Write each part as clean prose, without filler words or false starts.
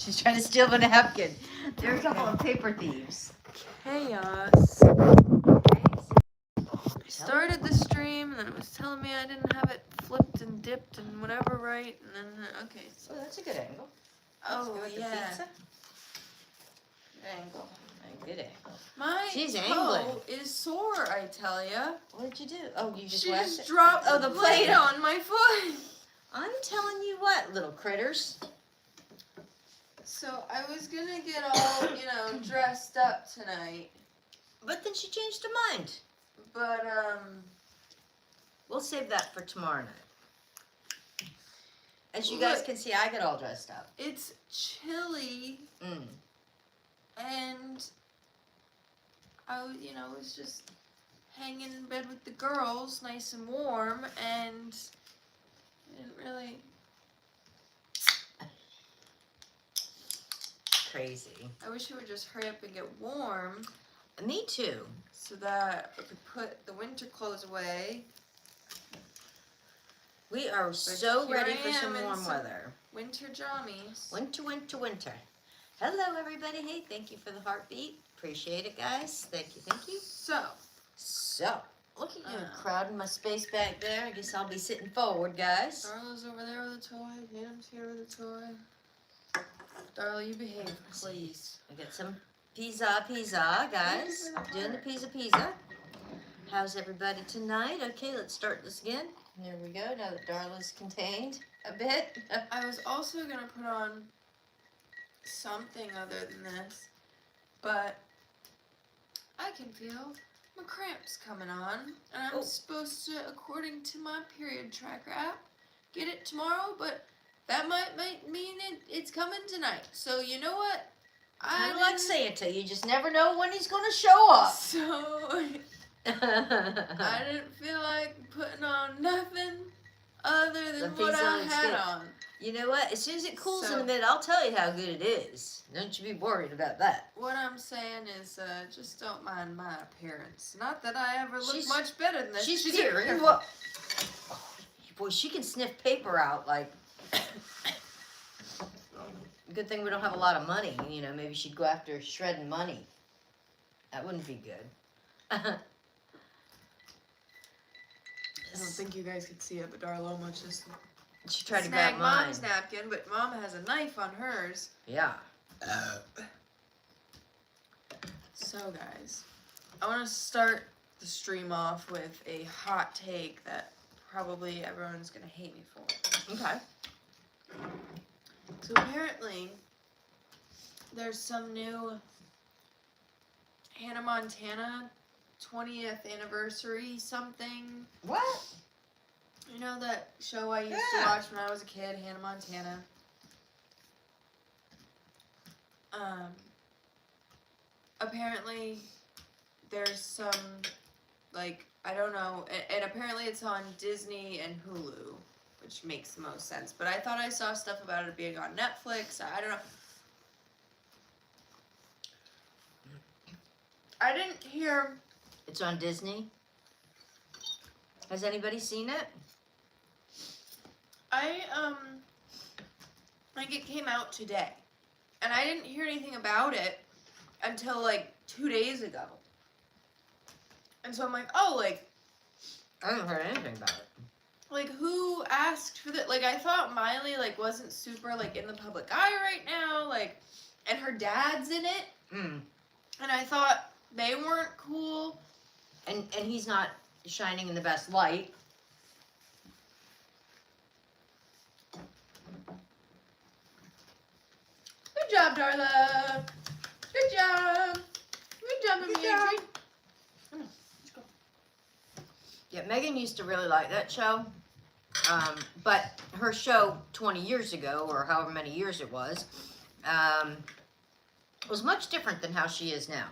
She's trying to steal the napkin. There are a couple of paper thieves. Chaos. I started the stream, and then it was telling me I didn't have it flipped and dipped and whatever right, and then, okay. So that's a good angle. Oh, Let's go with yeah. the pizza. Good angle. Good angle. My She's toe angling. is sore, I tell ya. What did you do? Oh, you just She whacked just it? dropped Oh, the the plate plate. on my foot. I'm telling you what, little critters. So I was gonna get all, dressed up tonight, But then she changed her mind. but, We'll save that for tomorrow night. As you guys can see, I get all dressed up. it's chilly, and I, was just hanging in bed with the girls, nice and warm, and I didn't really... Crazy. I wish it would just hurry up and get warm. Me too. So that I could put the winter clothes away. We are so here ready I for some am in warm some weather. Winter jammies. Winter, winter, winter. Hello, everybody. Hey, thank you for the heartbeat. Appreciate it, guys. Thank you, thank you. So, look at you crowding my space back there. I guess I'll be sitting forward, guys. Darla's over there with a toy. Tatum's here with a toy. Darla, you behave, please. I got some pizza, guys. Doing the pizza. How's everybody tonight? Okay, let's start this again. There we go. Now that Darla's contained a bit. I was also going to put on something other than this, but I can feel my cramps coming on, and I'm supposed to, according to my period tracker app, get it tomorrow, but that might mean it's coming tonight. So you know what? Kind of like Santa. You just never know when he's going to show up. So I didn't feel like putting on nothing other than what I had on. You know what? As soon as it cools in a minute, I'll tell you how good it is. Don't you be worried about that. What I'm saying is, just don't mind my appearance. Not that I ever look much better than this. She's here. Boy, she can sniff paper out like... Good thing we don't have a lot of money. Maybe she'd go after shredding money. That wouldn't be good. I don't think you guys could see it, but Darla almost just she tried to grab mine. Mom's napkin, but Mom has a knife on hers. Yeah. So, guys, I want to start the stream off with a hot take that probably everyone's going to hate me for. Okay. So apparently, there's some new Hannah Montana 20th anniversary something. What? You know that show I used to watch when I was a kid, Hannah Montana? Apparently, there's some, I don't know, and apparently it's on Disney and Hulu, which makes the most sense. But I thought I saw stuff about it being on Netflix. I don't know. I didn't hear... It's on Disney? Has anybody seen it? I think it came out today. And I didn't hear anything about it until, 2 days ago. And so I'm like, I haven't heard anything about it. Who asked for that? I thought Miley, wasn't super, in the public eye right now, and her dad's in it. And I thought they weren't cool. And he's not shining in the best light. Good job, Darla. Good job. Good job, Mimi. Let's go. Yeah, Megan used to really like that show. But her show 20 years ago, or however many years it was much different than how she is now.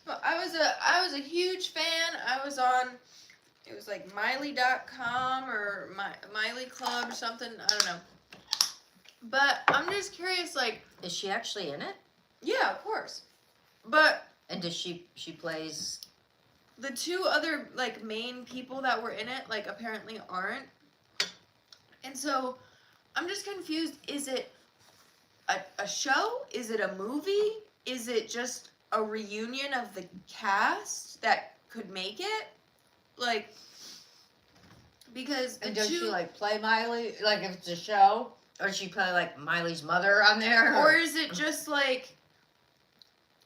Well, I was a huge fan. I was on, it was Miley.com or Miley Club or something. I don't know. But I'm just curious, Is she actually in it? Yeah, of course. But... And does she plays... The two other, main people that were in it, apparently aren't. And so, I'm just confused. Is it a show? Is it a movie? Is it just a reunion of the cast that could make it? Like, because and does she like play Miley? Like if it's a show, or does she play like Miley's mother on there? Or is it just like,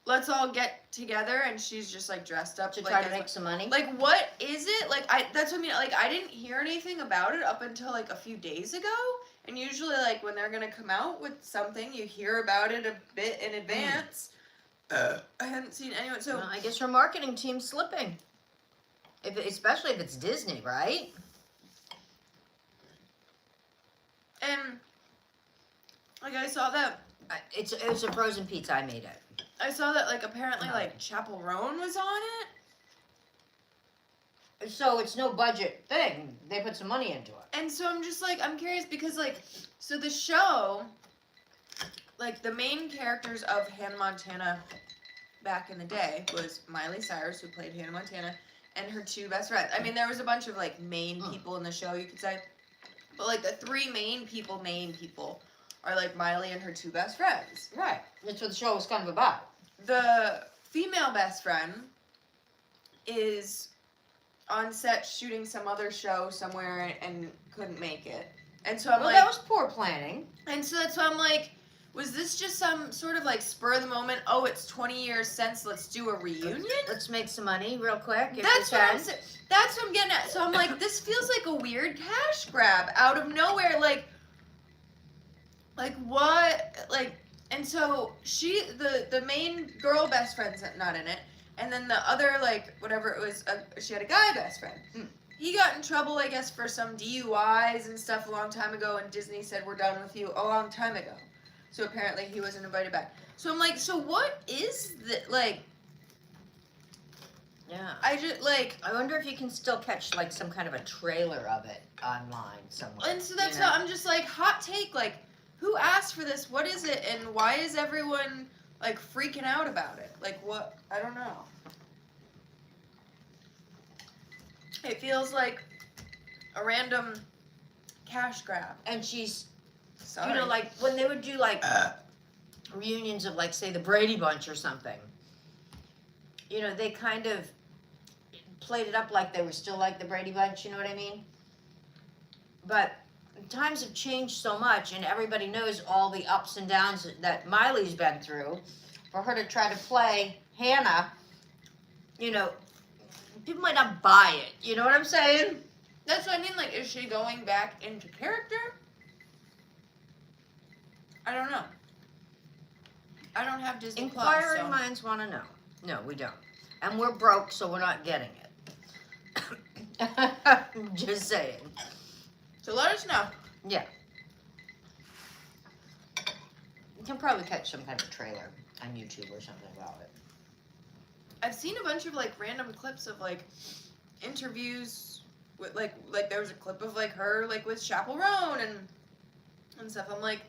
let's all get together and she's just like dressed up to like, try to make some money? Like, what is it? Like, that's what I mean. Like, I didn't hear anything about it up until like a few days ago. And usually, like, when they're gonna come out with something, you hear about it a bit in advance. I hadn't seen anyone. So well, I guess her marketing team's slipping. Especially if it's Disney, right? And like I saw that It's a frozen pizza. I made it. I saw that like apparently like Chapel Roan was on it. So it's no budget thing. They put some money into it. And so I'm just like, I'm curious because like, so the show, like the main characters of Hannah Montana back in the day was Miley Cyrus, who played Hannah Montana, and her two best friends. I mean, there was a bunch of like main people in the show, you could say. But like the three main people are like Miley and her two best friends. Right. That's what the show was kind of about. The female best friend is on set shooting some other show somewhere and couldn't make it. And so I'm like... that was poor planning. And so that's why I'm like, was this just some sort of like spur of the moment, oh, it's 20 years since, let's do a reunion? Let's make some money real quick. That's what I'm saying. That's what I'm getting at. So I'm like, this feels like a weird cash grab out of nowhere. Like what? Like, and so the main girl best friend's not in it. And then the other, like, whatever it was, she had a guy best friend. He got in trouble, I guess, for some DUIs and stuff a long time ago, and Disney said, we're done with you a long time ago. So apparently he wasn't invited back. So I'm like, so what is the, like... Yeah. I just, like... I wonder if you can still catch, like, some kind of a trailer of it online somewhere. And so that's how I'm just, like, hot take, like, who asked for this? What is it? And why is everyone... like, freaking out about it. Like, what? I don't know. It feels like a random cash grab. And she's, Sorry. you know, like, when they would do, like, reunions of, like, say, the Brady Bunch or something, you know, they kind of played it up like they were still like the Brady Bunch, you know what I mean? But times have changed so much, and everybody knows all the ups and downs that Miley's been through. For her to try to play Hannah, you know, people might not buy it. You know what I'm saying? That's what I mean. Like, is she going back into character? I don't know. I don't have Disney Plus. Inquiring minds want to know. No, we don't. And we're broke, so we're not getting it. Just saying. So let us know. Yeah. You can probably catch some kind of trailer on YouTube or something about it. I've seen a bunch of like random clips of like interviews with like there was a clip of like her like with Chapel Roan and stuff. I'm like,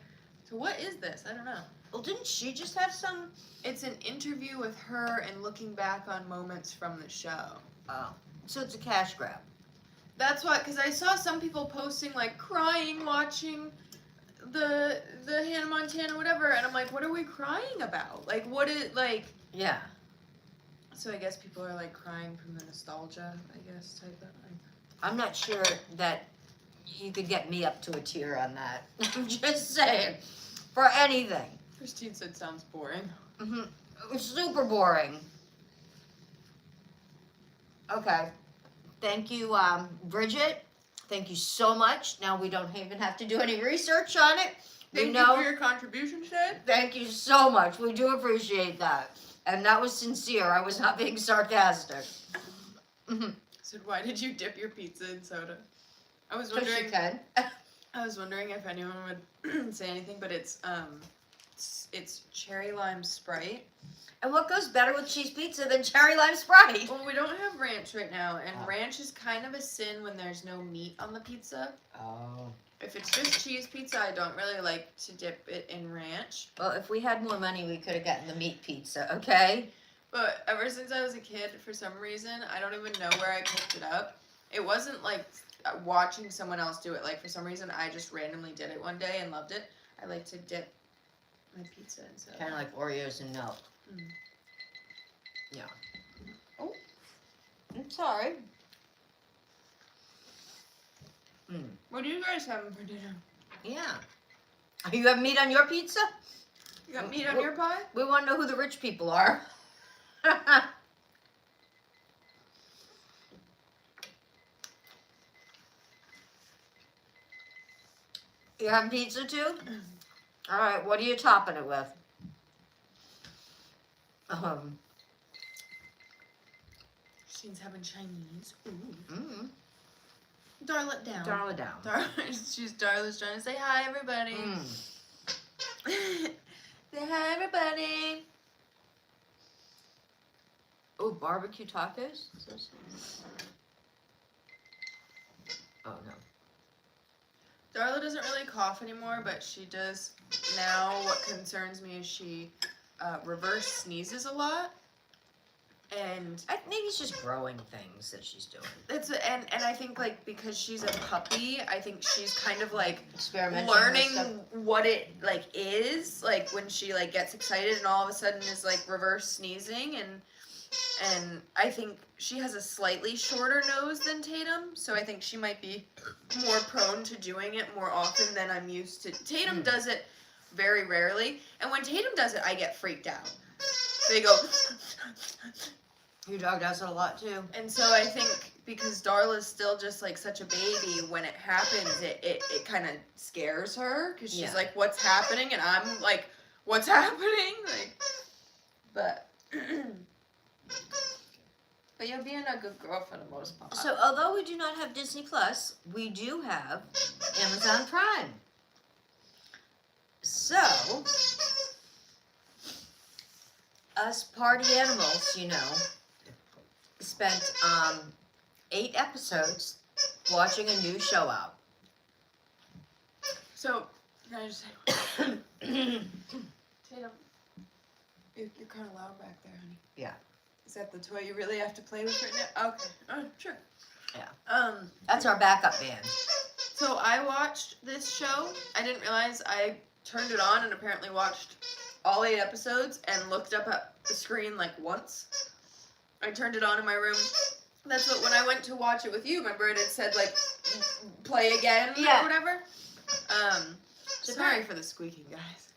so what is this? I don't know. Well, didn't she just have some? It's an interview with her and looking back on moments from the show. Oh, so it's a cash grab. That's why, because I saw some people posting like crying watching the Hannah Montana whatever, and I'm like, what are we crying about? Like, what is like? Yeah. So I guess people are like crying from the nostalgia, I guess, type of thing. I'm not sure that you could get me up to a tear on that. I'm just saying, for anything. Christine said sounds boring. Mm-hmm. Super boring. Okay. Thank you, Bridget. Thank you so much. Now we don't even have to do any research on it. Thank you for your contribution, Shay. Thank you so much. We do appreciate that. And that was sincere. I was not being sarcastic. So why did you dip your pizza in soda? I was wondering. You can. I was wondering if anyone would say anything, but it's cherry lime Sprite. And what goes better with cheese pizza than cherry lime Sprite? Well, we don't have ranch right now, and ranch is kind of a sin when there's no meat on the pizza. Oh. If it's just cheese pizza, I don't really like to dip it in ranch. Well, if we had more money, we could have gotten the meat pizza, okay? But ever since I was a kid, for some reason, I don't even know where I picked it up. It wasn't like watching someone else do it. Like, for some reason, I just randomly did it one day and loved it. I like to dip my pizza instead. Kind of like Oreos and milk. Mm. Yeah. Oh, I'm sorry. What are you guys having for dinner? Yeah. You have meat on your pizza? You got meat on your pie? We want to know who the rich people are. You have pizza too? All right, what are you topping it with? Christine's having Chinese. Ooh. Mm. Darla down. Darla down. Darla's trying to say hi, everybody. Say hi, everybody. Oh, barbecue tacos? Oh, no. Darla doesn't really cough anymore, but she does now. What concerns me is she reverse sneezes a lot. And I think it's just growing things that she's doing. And I think like because she's a puppy, I think she's kind of like Experimenting learning what it like is like when she like gets excited and all of a sudden is like reverse sneezing and I think she has a slightly shorter nose than Tatum, so I think she might be more prone to doing it more often than I'm used to. Tatum does it very rarely, and when Tatum does it, I get freaked out. They go. Your dog does it a lot too. And so I think because Darla's still just like such a baby, when it happens, it kind of scares her because she's like, "What's happening?" And I'm like, "What's happening?" Like, but you're being a good girl for the most part. So although we do not have Disney Plus, we do have Amazon Prime. So us party animals, you know, spent 8 episodes watching a new show out. So, can I just say, Tatum, you're kind of loud back there, honey. Yeah. Is that the toy you really have to play with right now? Okay. Oh, sure. Yeah. That's our backup band. So I watched this show. I didn't realize I turned it on and apparently watched all 8 episodes and looked up at the screen like once. I turned it on in my room. That's what, when I went to watch it with you, remember it had said like, play again or whatever? Sorry for the squeaking, guys.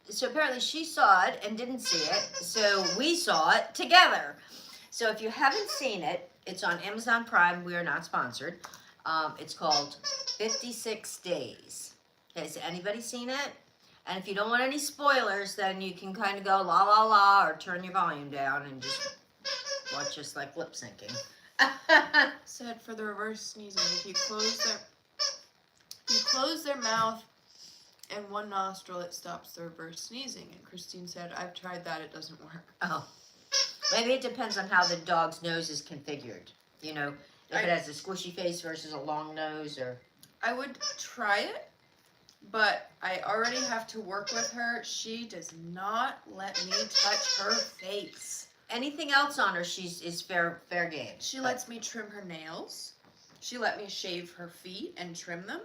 So apparently she saw it and didn't see it, so we saw it together. So if you haven't seen it, it's on Amazon Prime. We are not sponsored. It's called 56 Days. Okay, so anybody seen it? And if you don't want any spoilers, then you can kind of go la la la or turn your volume down and just watch us like lip syncing. Said for the reverse sneezing, if you close their mouth and one nostril, it stops the reverse sneezing. And Christine said, I've tried that, it doesn't work. Oh, maybe it depends on how the dog's nose is configured. You know, if it has a squishy face versus a long nose, or. I would try it, but I already have to work with her. She does not let me touch her face. Anything else on her, is fair game. She lets me trim her nails. She let me shave her feet and trim them.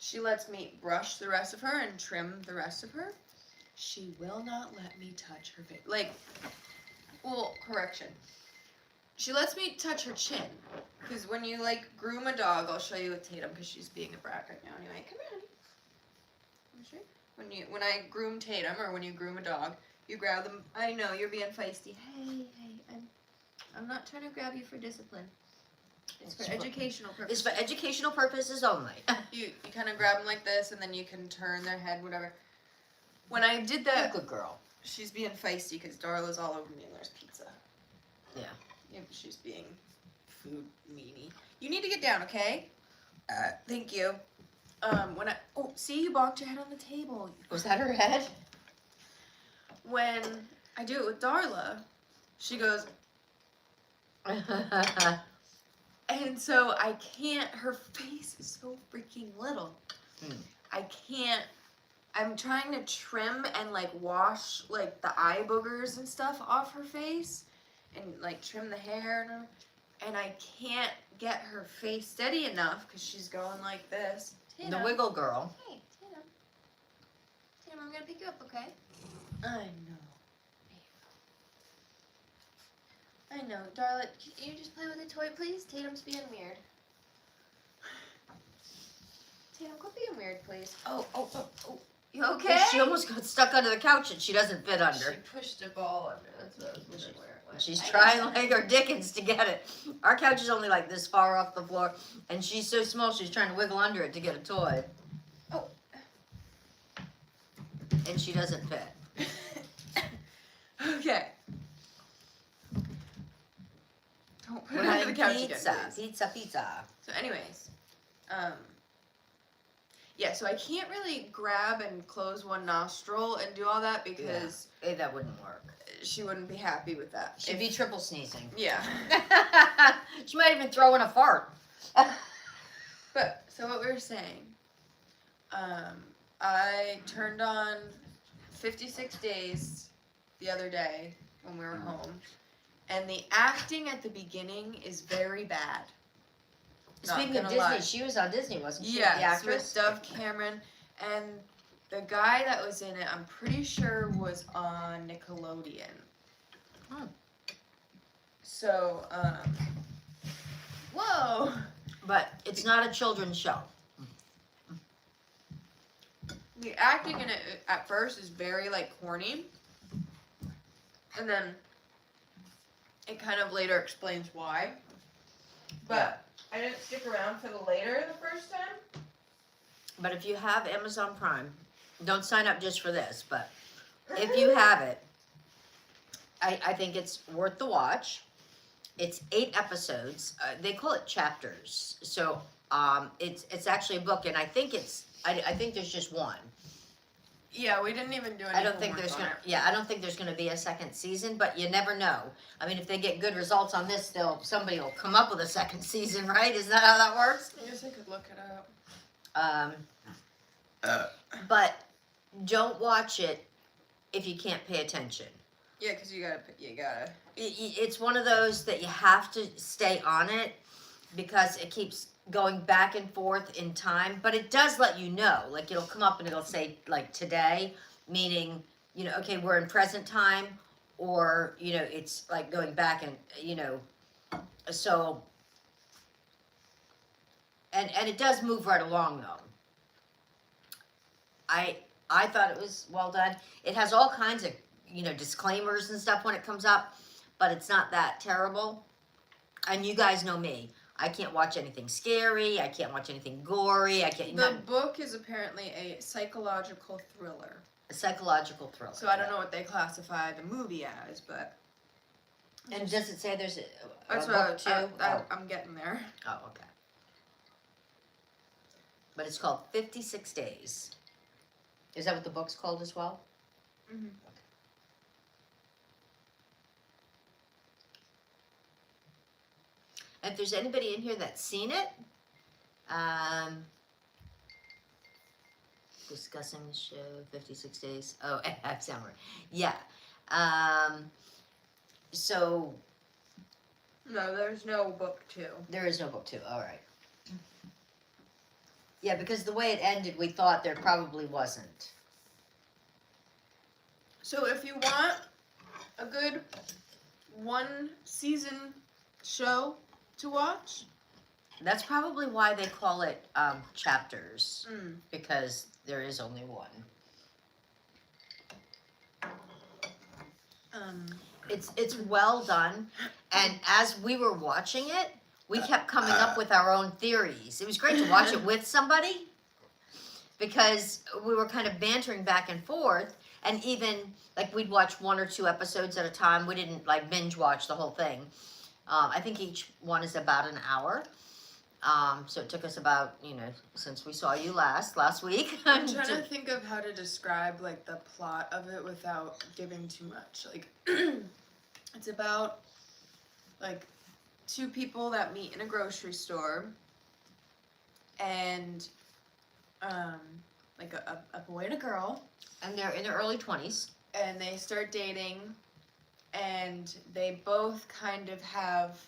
She lets me brush the rest of her and trim the rest of her. She will not let me touch her face. Like, well, correction. She lets me touch her chin. Because when you, like, groom a dog, I'll show you with Tatum because she's being a brat right now. Anyway, come here, honey. Let me show you. When I groom Tatum, or when you groom a dog, you grab them. I know, you're being feisty. Hey, I'm not trying to grab you for discipline. It's for educational purposes. It's for educational purposes only. You kind of grab them like this, and then you can turn their head, whatever. When I did that, Good girl. She's being feisty because Darla's all over me and there's pizza. Yeah. Yep, she's being food meanie. You need to get down, okay? Thank you. See, you bonked your head on the table. Was that her head? When I do it with Darla, she goes, and so I can't, her face is so freaking little. I'm trying to trim and like wash like the eye boogers and stuff off her face and like trim the hair and I can't get her face steady enough because she's going like this. The wiggle girl. Hey, Tatum, I'm gonna pick you up, okay? I know. Darling, can you just play with the toy, please? Tatum's being weird. Tatum, quit being weird, please. Oh. You okay? She almost got stuck under the couch and she doesn't fit under. She pushed a ball under. That's what I was wondering where it went. She's trying like her dickens to get it. Our couch is only like this far off the floor, and she's so small she's trying to wiggle under it to get a toy. Oh. And she doesn't fit. Okay. Don't put We're it under having the couch pizza. again, please. Pizza. So anyways, yeah, so I can't really grab and close one nostril and do all that because that wouldn't work. she wouldn't be happy with that. She'd be triple sneezing. Yeah. She might even throw in a fart. But, so what we were saying, I turned on 56 Days the other day when we were home, and the acting at the beginning is very bad. Speaking of Disney, she was on Disney, wasn't she? Yeah, the actress? with Dove Cameron, and the guy that was in it, I'm pretty sure was on Nickelodeon. Oh. So, whoa! But it's not a children's show. The acting in it at first is very, like, corny. And then it kind of later explains why. But I didn't stick around for the later the first time. But if you have Amazon Prime, don't sign up just for this, but if you have it, I think it's worth the watch. It's 8 episodes. They call it chapters. So it's actually a book, and I think there's just one. Yeah, we didn't even do any I don't think homework there's on gonna. it. Yeah, I don't think there's gonna be a second season, but you never know. I mean, if they get good results on this, somebody will come up with a second season, right? Isn't that how that works? I guess I could look it up. But don't watch it if you can't pay attention. Yeah, because you gotta. It's one of those that you have to stay on it because it keeps going back and forth in time, but it does let you know. Like, it'll come up and it'll say, like, today, meaning, okay, we're in present time, or, it's like going back and, so, and it does move right along, though. I thought it was well done. It has all kinds of, disclaimers and stuff when it comes up, but it's not that terrible. And you guys know me. I can't watch anything scary. I can't watch anything gory. The book is apparently a psychological thriller. A psychological thriller. So I don't know what they classify the movie as, but. And does it say there's a that's book too? I'm getting there. Oh, okay. But it's called 56 Days. Is that what the book's called as well? Mm-hmm. If there's anybody in here that's seen it, discussing the show, 56 Days. Oh, I sound right. Yeah. So. No, there's no book 2. There is no book 2. All right. Yeah, because the way it ended, we thought there probably wasn't. So if you want a good 1-season show to watch, that's probably why they call it chapters, because there is only one. It's well done, and as we were watching it, we kept coming up with our own theories. It was great to watch it with somebody, because we were kind of bantering back and forth, and even, like, we'd watch 1 or 2 episodes at a time. We didn't, like, binge watch the whole thing. I think each one is about an hour. So it took us about, since we saw you last week. I'm trying to think of how to describe, like, the plot of it without giving too much. Like, it's about, like, 2 people that meet in a grocery store, and, like, a boy and a girl. And they're in their early 20s. And they start dating, and they both kind of have,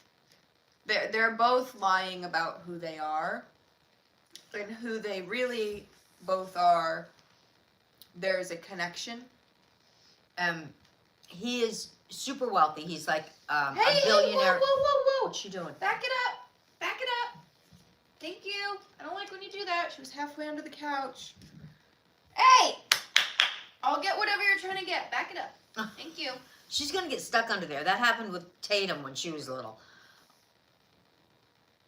they're both lying about who they are, and who they really both are there's a connection. He is super wealthy. He's like a Hey, billionaire. whoa. What you doing? Back it up. Back it up. Thank you. I don't like when you do that. She was halfway under the couch. Hey! I'll get whatever you're trying to get. Back it up. Thank you. She's gonna get stuck under there. That happened with Tatum when she was little.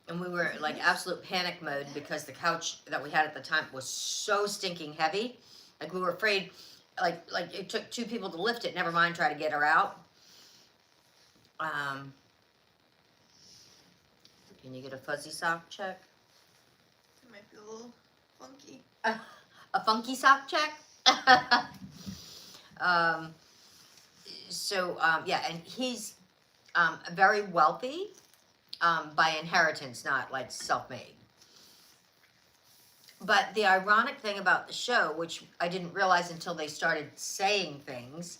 And we were like absolute panic mode because the couch that we had at the time was so stinking heavy. Like we were afraid, like it took 2 people to lift it, never mind try to get her out. Can you get a fuzzy sock check? It might be a little funky. A funky sock check? Yeah, and he's very wealthy by inheritance, not like self-made. But the ironic thing about the show, which I didn't realize until they started saying things,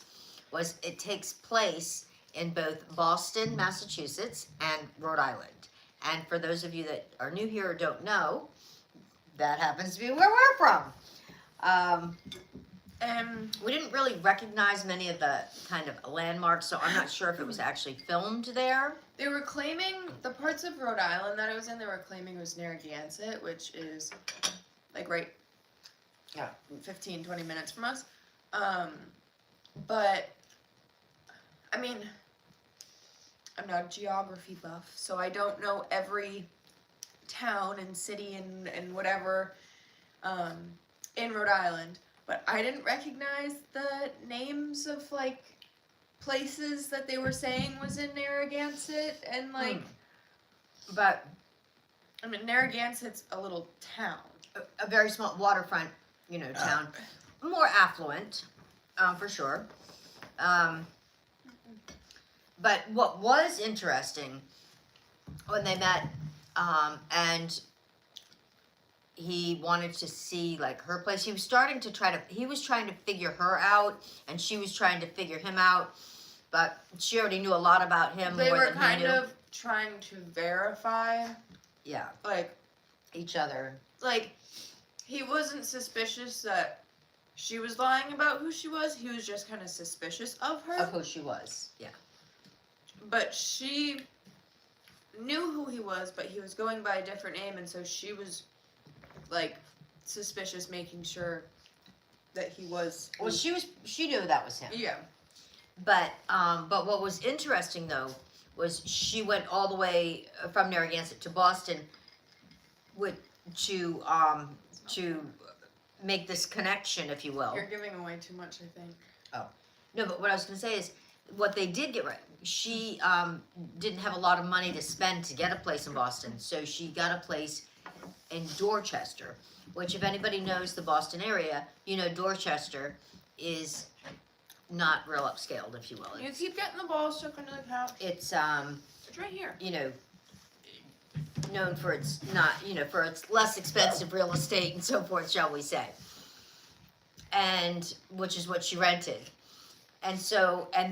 was it takes place in both Boston, Massachusetts, and Rhode Island. And for those of you that are new here or don't know, that happens to be where we're from. We didn't really recognize many of the kind of landmarks, so I'm not sure if it was actually filmed there. They were claiming, the parts of Rhode Island that it was in, they were claiming was Narragansett, which is like right 15, 20 minutes from us. But, I mean, I'm not a geography buff, so I don't know every town and city and whatever in Rhode Island. But I didn't recognize the names of, like, places that they were saying was in Narragansett and, like... But... I mean, Narragansett's a little town. A very small waterfront, town. More affluent, for sure. But what was interesting when they met, and he wanted to see like her place. He was trying to figure her out, and she was trying to figure him out, but she already knew a lot about him. They more were than kind he knew. of trying to verify, like each other. Like he wasn't suspicious that she was lying about who she was. He was just kind of suspicious of her. Of who she was, yeah. But she knew who he was, but he was going by a different name, and so she was like suspicious, making sure that he was. Well, she knew that was him. Yeah. But what was interesting though was she went all the way from Narragansett to Boston to make this connection, if you will. You're giving away too much, I think. Oh. No, but what I was going to say is what they did get right. She didn't have a lot of money to spend to get a place in Boston, so she got a place in Dorchester, which if anybody knows the Boston area, Dorchester is not real upscaled, if you will. You keep getting the ball stuck under the couch. It's right here. Known for its for its less expensive real estate and so forth, shall we say. And which is what she rented. And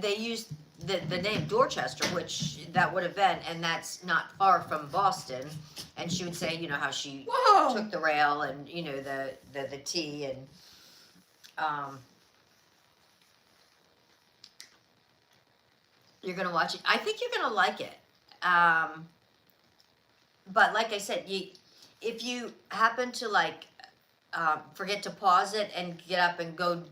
they used the name Dorchester, which that would have been, and that's not far from Boston. And she would say, how she took the rail and, the T and, you're going to watch it. I think you're going to like it. But like I said, if you happen to forget to pause it and get up and go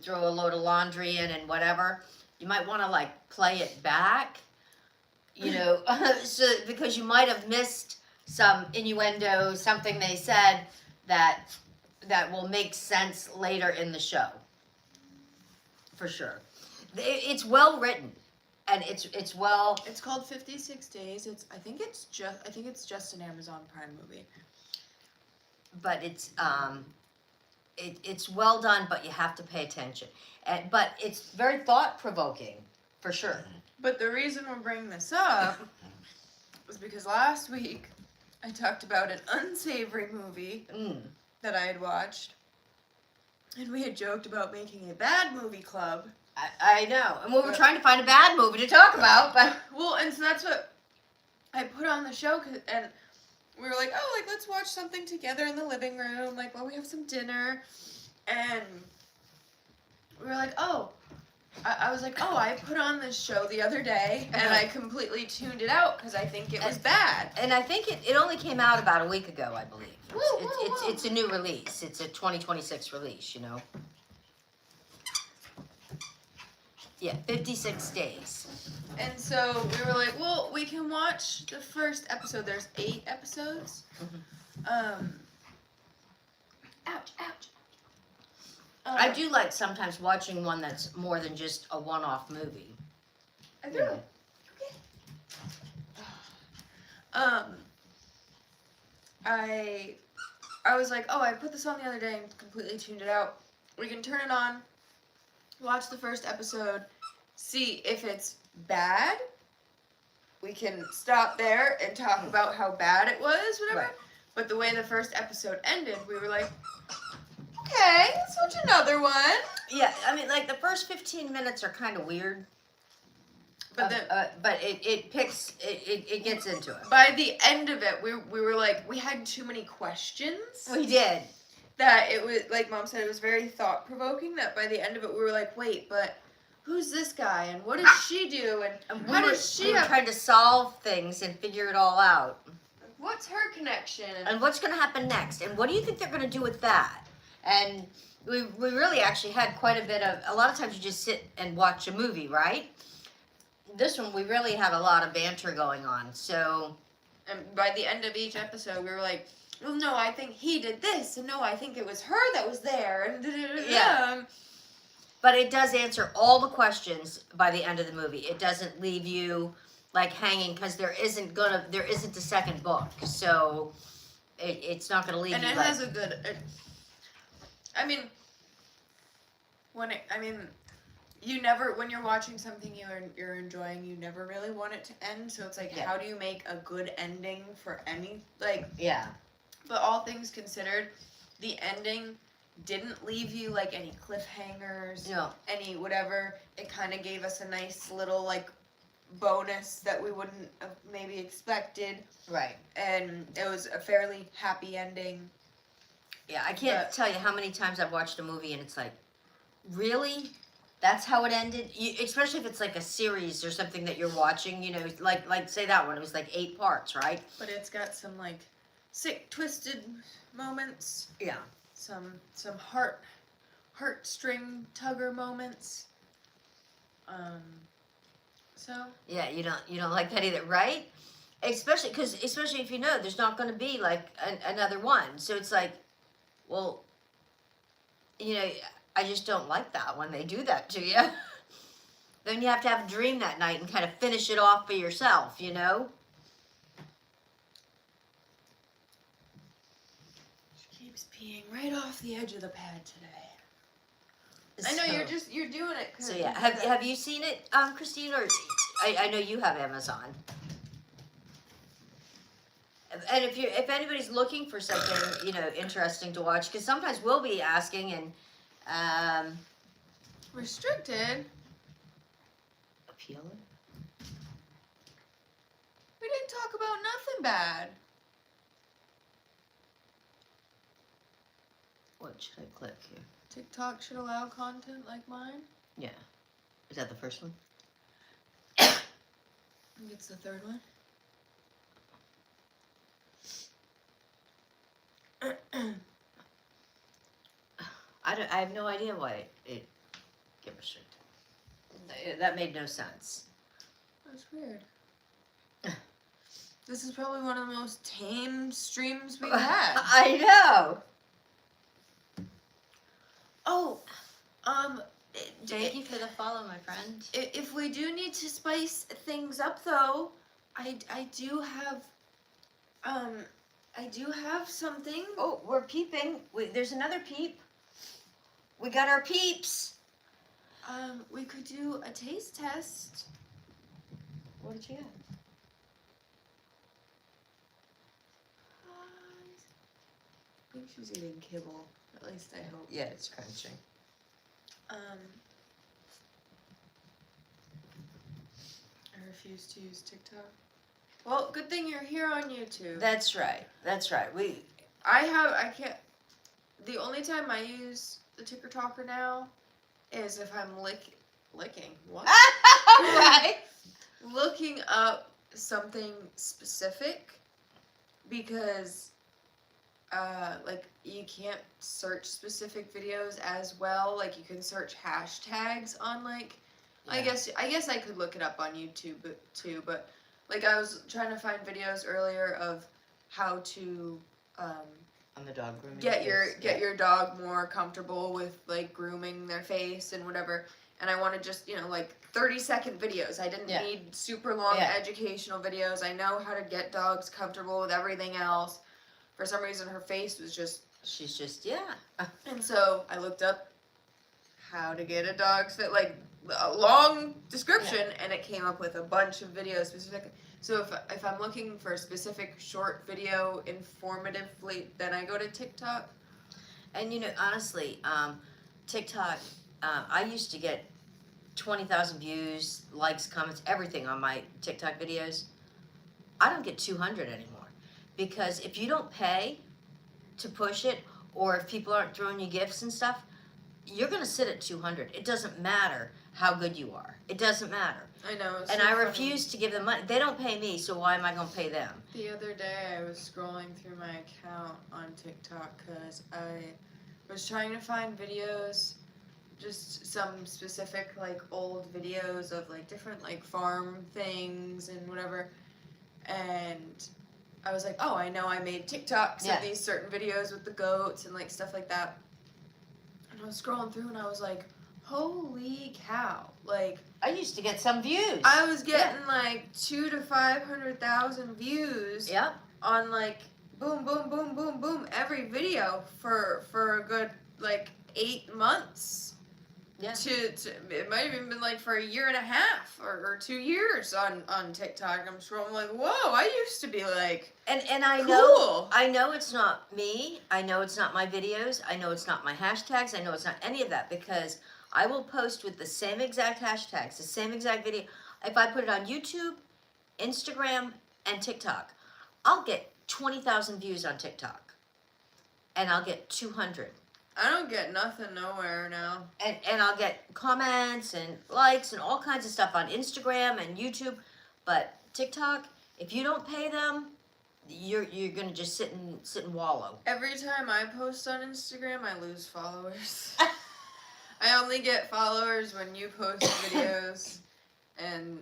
throw a load of laundry in and whatever, you might want to play it back, so because you might have missed some innuendo, something they said that will make sense later in the show. For sure. It's well written. And it's well. It's called 56 Days. I think it's just an Amazon Prime movie. But it's well done, but you have to pay attention. But it's very thought provoking, for sure. But the reason we're bringing this up was because last week I talked about an unsavory movie that I had watched, and we had joked about making a bad movie club. I know, and we were trying to find a bad movie to talk about, but... Well, and so that's what I put on the show, and we were like, let's watch something together in the living room, while we have some dinner, and we were like, oh, I was like, oh, I put on this show the other day, and I completely tuned it out because I think it was bad. And I think it only came out about a week ago, I believe. Woo, It's a new release. It's a 2026 release, you know. Yeah, 56 days. And so we were like, well, we can watch the first episode. There's 8 episodes. Ouch, ouch. I do like sometimes watching one that's more than just a one-off movie. I do. Yeah. I was like, oh, I put this on the other day and completely tuned it out. We can turn it on, watch the first episode, see if it's bad. We can stop there and talk about how bad it was, whatever. Right. But the way the first episode ended, we were like, okay, let's watch another one. Yeah, I mean, like the first 15 minutes are kind of weird. But but it gets into it. by the end of it, we were like, we had too many questions. We did. That it was, like Mom said, it was very thought-provoking, that by the end of it, we were like, wait, but who's this guy, and what does she do, and how does she we were trying to solve things and figure it all out. What's her connection? And what's going to happen next? And what do you think they're going to do with that? And we really actually had quite a bit of, a lot of times you just sit and watch a movie, right? This one, we really had a lot of banter going on, so. And by the end of each episode, we were like, well, no, I think he did this, and no, I think it was her that was there, and yeah. But it does answer all the questions by the end of the movie. It doesn't leave you like hanging because there isn't a second book, so it's not gonna leave and you. And it has a good. You never, when you're watching something you're enjoying, you never really want it to end. So it's like, how do you make a good ending for any, like. Yeah. But all things considered, the ending didn't leave you like any cliffhangers, no, any whatever. It kind of gave us a nice little like bonus that we wouldn't have maybe expected. Right. And it was a fairly happy ending. Yeah, I can't tell you how many times I've watched a movie and it's like, really? That's how it ended? Especially if it's like a series or something that you're watching, you know, like say that one, it was like 8 parts, right? But it's got some like sick, twisted moments. Yeah. Some heartstring tugger moments. So. Yeah, you don't like that either, right? Especially if you know there's not going to be like another one, so it's like, well, you know, I just don't like that when they do that to you. Then you have to have a dream that night and kind of finish it off for yourself, you know. She keeps peeing right off the edge of the pad today. I know you're doing it. So yeah, have you seen it, Christine? Or I know you have Amazon. And if anybody's looking for something, you know, interesting to watch, because sometimes we'll be asking and restricted. Appealing. We didn't talk about nothing bad. What should I click here? TikTok should allow content like mine. Yeah. Is that the first one? I think it's the third one. I have no idea why it get restricted. That made no sense. That's weird. This is probably one of the most tame streams we've had. I know. Oh, thank you for the follow, my friend. If we do need to spice things up, though, I do have something. Oh, we're peeping. There's another peep. We got our peeps. We could do a taste test. What did you get? I think she's eating kibble. At least I hope. Yeah, it's crunching. I refuse to use TikTok. Well, good thing you're here on YouTube. That's right. That's right. I can't. The only time I use the TikToker now is if I'm licking. What? Right. Looking up something specific because like you can't search specific videos as well. Like you can search hashtags on like I guess I could look it up on YouTube too, but like I was trying to find videos earlier of how to on the dog grooming. Get your dog more comfortable with like grooming their face and whatever. And I wanted just, like 30-second videos. I didn't need super long educational videos. I know how to get dogs comfortable with everything else. For some reason, her face was just... She's just, And so I looked up how to get a dog's fit, like a long description, and it came up with a bunch of videos specifically. So if I'm looking for a specific short video informatively, then I go to TikTok. And honestly, TikTok, I used to get 20,000 views, likes, comments, everything on my TikTok videos. I don't get 200 anymore. Because if you don't pay to push it, or if people aren't throwing you gifts and stuff, you're going to sit at 200. It doesn't matter how good you are. It doesn't matter. I know. And I refuse to give them money. They don't pay me, so why am I going to pay them? The other day I was scrolling through my account on TikTok because I was trying to find videos, just some specific like old videos of like different like farm things and whatever. And I was like, oh, I know I made TikToks of these certain videos with the goats and like stuff like that. And I was scrolling through and I was like, holy cow. Like, I used to get some views. I was getting like 200,000 to 500,000 views on like boom, boom, boom, boom, boom every video for a good like 8 months. Yeah. It might have even been like for a year and a half or 2 years on TikTok. I'm scrolling like, whoa, I used to be like, and I cool. know it's not me. I know it's not my videos. I know it's not my hashtags. I know it's not any of that because I will post with the same exact hashtags, the same exact video. If I put it on YouTube, Instagram, and TikTok, I'll get 20,000 views on TikTok, and I'll get 200. I don't get nothing nowhere now. And I'll get comments and likes and all kinds of stuff on Instagram and YouTube, but TikTok, if you don't pay them, you're gonna just sit and wallow. Every time I post on Instagram, I lose followers. I only get followers when you post videos, and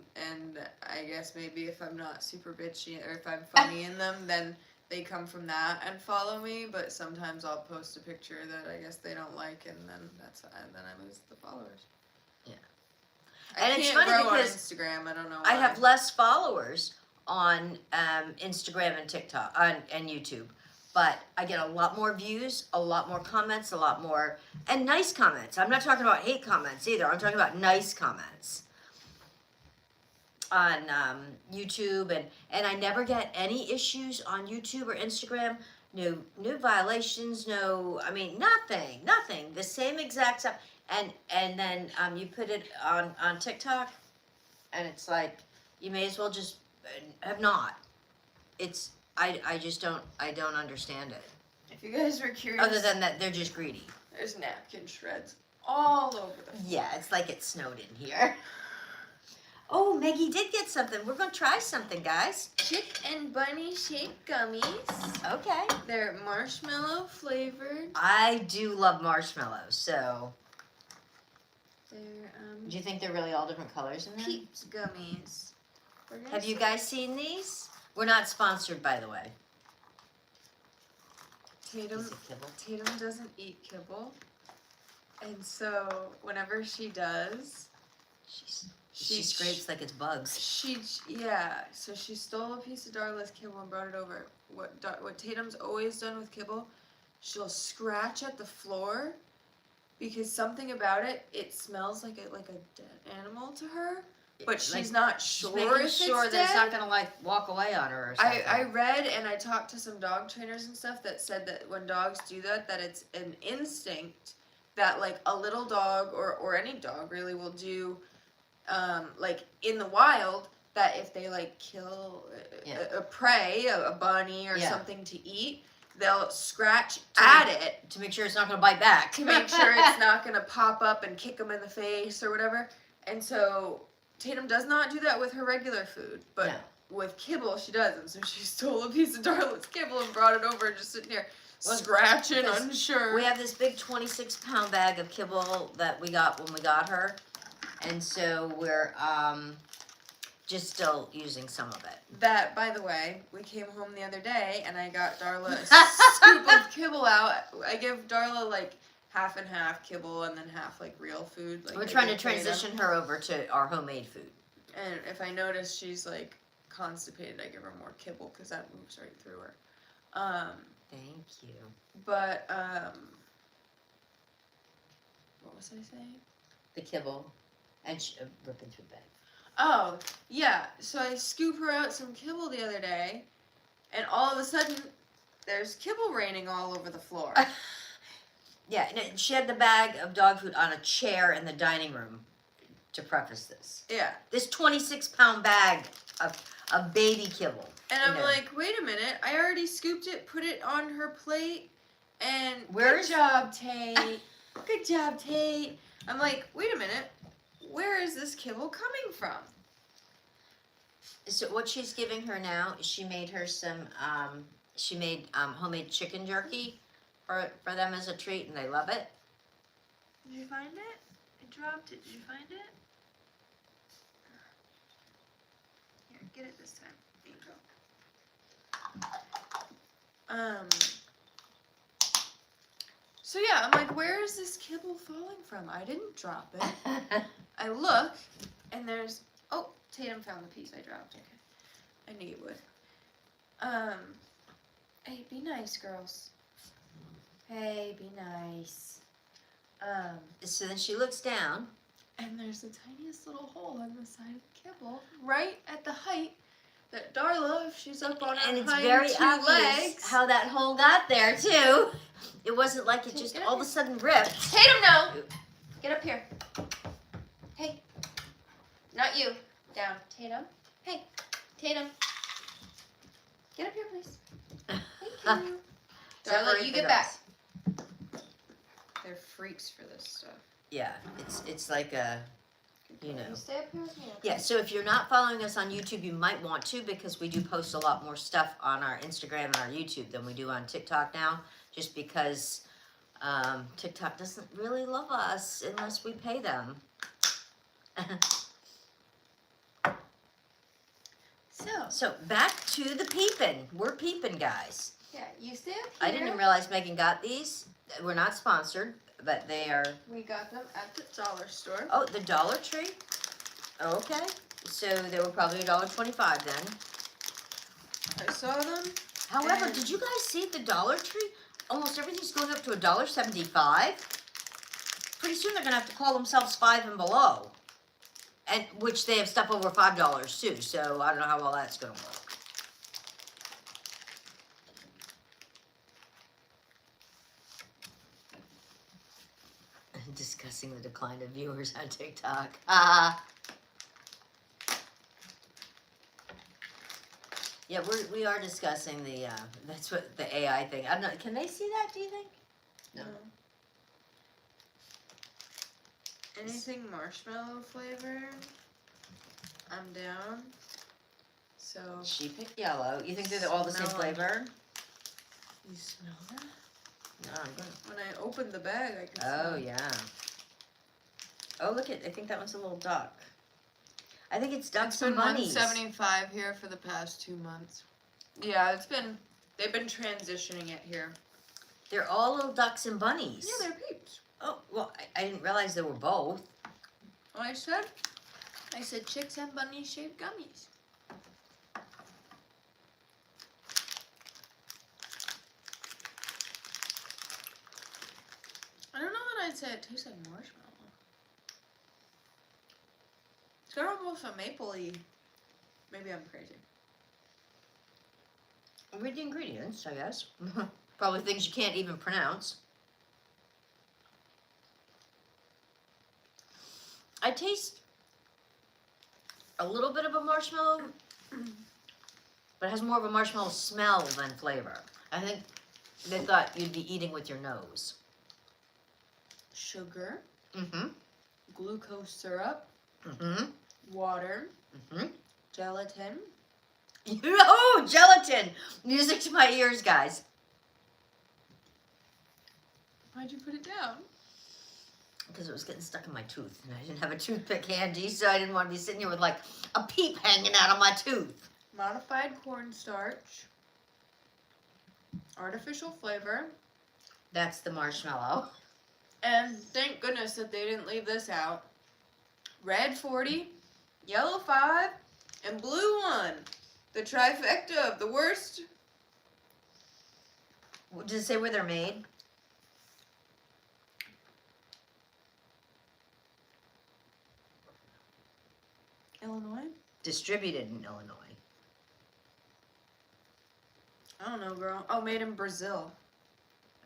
I guess maybe if I'm not super bitchy or if I'm funny in them, then they come from that and follow me. But sometimes I'll post a picture that I guess they don't like, and then I lose the followers. Yeah. And it's funny grow because on Instagram. I don't know why. I have less followers on Instagram and TikTok and YouTube. But I get a lot more views, a lot more comments, a lot more, and nice comments. I'm not talking about hate comments either. I'm talking about nice comments on YouTube, and I never get any issues on YouTube or Instagram. No violations. Nothing. The same exact stuff. And then you put it on TikTok, and it's like you may as well just have not. It's. I just don't understand it. If you guys were curious... Other than that, they're just greedy. There's napkin shreds all over the floor. Yeah, it's like it snowed in here. Oh, Maggie did get something. We're going to try something, guys. Chick and bunny shaped gummies. Okay. They're marshmallow flavored. I do love marshmallows, so... They're, do you think they're really all different colors in there? Peeps gummies. Have you guys seen these? We're not sponsored, by the way. Tatum doesn't eat kibble, and so whenever she does, she scrapes like it's bugs. So she stole a piece of Darla's kibble and brought it over. What Tatum's always done with kibble, she'll scratch at the floor because something about it smells like a dead animal to her. But she's not sure if it's that dead. It's not going to like walk away on her or something. I read and I talked to some dog trainers and stuff that said that when dogs do that it's an instinct that like a little dog or any dog really will do like in the wild, that if they like kill a prey, a bunny or something to eat, they'll scratch at it to make sure it's not going to bite back. to make sure it's not going to pop up and kick them in the face or whatever. And so Tatum does not do that with her regular food, but with Kibble she does. And so she stole a piece of Darla's Kibble and brought it over and just sitting there scratching, unsure. We have this big 26-pound bag of Kibble that we got when we got her, and so we're just still using some of it. That, by the way, we came home the other day and I got Darla a scoop of Kibble out. I give Darla like half and half Kibble and then half like real food. Like we're trying to transition her over to our homemade food. And if I notice she's like constipated, I give her more Kibble because that moves right through her. Thank you. But what was I saying? The Kibble and ripping through the bag. Oh, yeah. So I scoop her out some Kibble the other day, and all of a sudden, there's Kibble raining all over the floor. Yeah, and she had the bag of dog food on a chair in the dining room, to preface this. Yeah. This 26-pound bag of baby Kibble. And I'm like, wait a minute, I already scooped it, put it on her plate, and good job, Tate. Good job, Tate. I'm like, wait a minute. Where is this Kibble coming from? So what she's giving her now is she made her some, she made homemade chicken jerky for them as a treat, and they love it. Did you find it? I dropped it. Did you find it? Here, get it this time. There you go. So yeah, I'm like, where is this Kibble falling from? I didn't drop it. I look, and there's, oh, Tatum found the piece I dropped. Okay. I knew you would. Hey, be nice, girls. Hey, be nice. So then she looks down. And there's the tiniest little hole on the side of the Kibble, right at the height that Darla, if she's up on her and it's hind very two obvious legs. how that hole got there, too. It wasn't like it just all of a sudden ripped. Tatum, no! Get up here. Hey. Not you. Down. Tatum. Hey. Tatum. Get up here, please. Thank you. Darla, you get back. They're freaks for this stuff. Yeah, it's like a, you know. Stay up here with me. Yeah, so if you're not following us on YouTube, you might want to, because we do post a lot more stuff on our Instagram and our YouTube than we do on TikTok now, just because TikTok doesn't really love us unless we pay them. So back to the peeping. We're peeping, guys. Yeah, you stay up here. I didn't realize Megan got these. We're not sponsored, but they are. We got them at the dollar store. Oh, the Dollar Tree? Okay. So they were probably $1.25 then. I saw them. However, did you guys see at the Dollar Tree? Almost everything's going up to $1.75. Pretty soon they're gonna have to call themselves 5 and below, and which they have stuff over $5 too. So I don't know how well that's gonna work. Discussing the decline of viewers on TikTok. Yeah, we are discussing the that's what the AI thing. I'm not. Can they see that? Do you think? No. Anything marshmallow flavor, I'm down. So She picked yellow. You think they're all the same Smell 'em. flavor? you smell that? No, I'm good. When I opened the bag, I could Oh smell. yeah. Oh look at. I think that one's a little duck. I think it's ducks and bunnies. $175 here for the past 2 months. Yeah, they've been transitioning it here. They're all little ducks and bunnies. Yeah, they're Peeps. Oh well, I didn't realize they were both. What I said chicks and bunny shaped gummies. I don't know that I'd say it tastes like marshmallow. It's got almost a mapley. Maybe I'm crazy. Read the ingredients, I guess. Probably things you can't even pronounce. I taste a little bit of a marshmallow, but it has more of a marshmallow smell than flavor. I think they thought you'd be eating with your nose. Sugar. Mm-hmm. Glucose syrup. Mm-hmm. Water. Mm-hmm. Gelatin. Oh, gelatin! Music to my ears, guys. Why'd you put it down? Because it was getting stuck in my tooth, and I didn't have a toothpick handy, so I didn't want to be sitting here with like a peep hanging out of my tooth. Modified cornstarch. Artificial flavor. That's the marshmallow. And thank goodness that they didn't leave this out. Red 40, yellow 5, and blue 1. The trifecta of the worst. Does it say where they're made? Illinois? Distributed in Illinois. I don't know, girl. Oh, made in Brazil.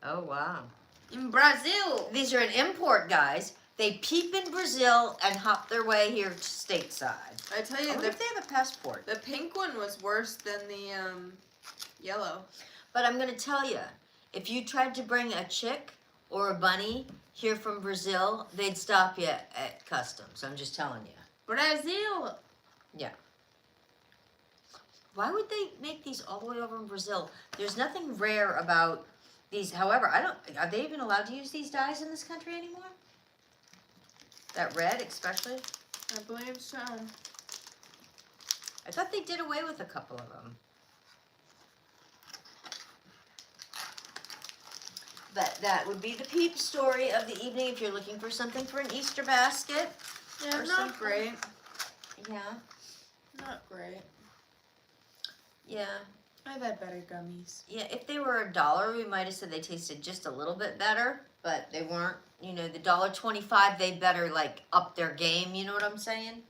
Oh, wow. In Brazil! These are an import, guys. They peep in Brazil and hop their way here to stateside. I tell you, I wonder if they have a passport. the pink one was worse than the yellow. But I'm going to tell you, if you tried to bring a chick or a bunny here from Brazil, they'd stop you at customs. I'm just telling you. Brazil! Yeah. Why would they make these all the way over in Brazil? There's nothing rare about these. However, are they even allowed to use these dyes in this country anymore? That red, especially? I believe so. I thought they did away with a couple of them. But that would be the Peep story of the evening if you're looking for something for an Easter basket. Yeah, or not something. great. Yeah. Not great. Yeah. I've had better gummies. Yeah, if they were $1, we might have said they tasted just a little bit better, but they weren't. You know, the $1.25, they better like up their game. You know what I'm saying?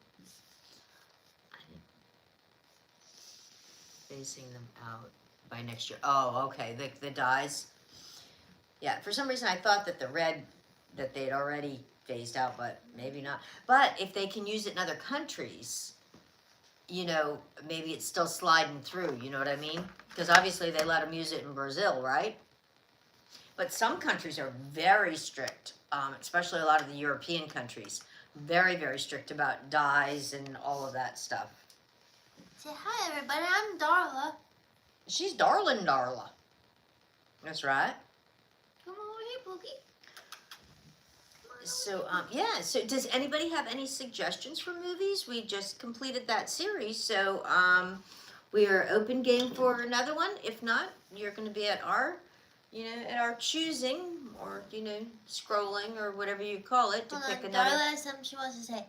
Phasing them out by next year. Oh, okay. The dyes. Yeah, for some reason I thought that the red that they'd already phased out, but maybe not. But if they can use it in other countries, you know, maybe it's still sliding through. You know what I mean? Because obviously they let them use it in Brazil, right? But some countries are very strict, especially a lot of the European countries. Very, very strict about dyes and all of that stuff. Say hi, everybody. I'm Darla. She's Darla. That's right. Come over here, Pookie. So, yeah. So, does anybody have any suggestions for movies? We just completed that series, so we are open game for another one. If not, you're going to be at our, at our choosing, or scrolling, or whatever you call it, to Hold pick on, another. Darla has something she wants to say.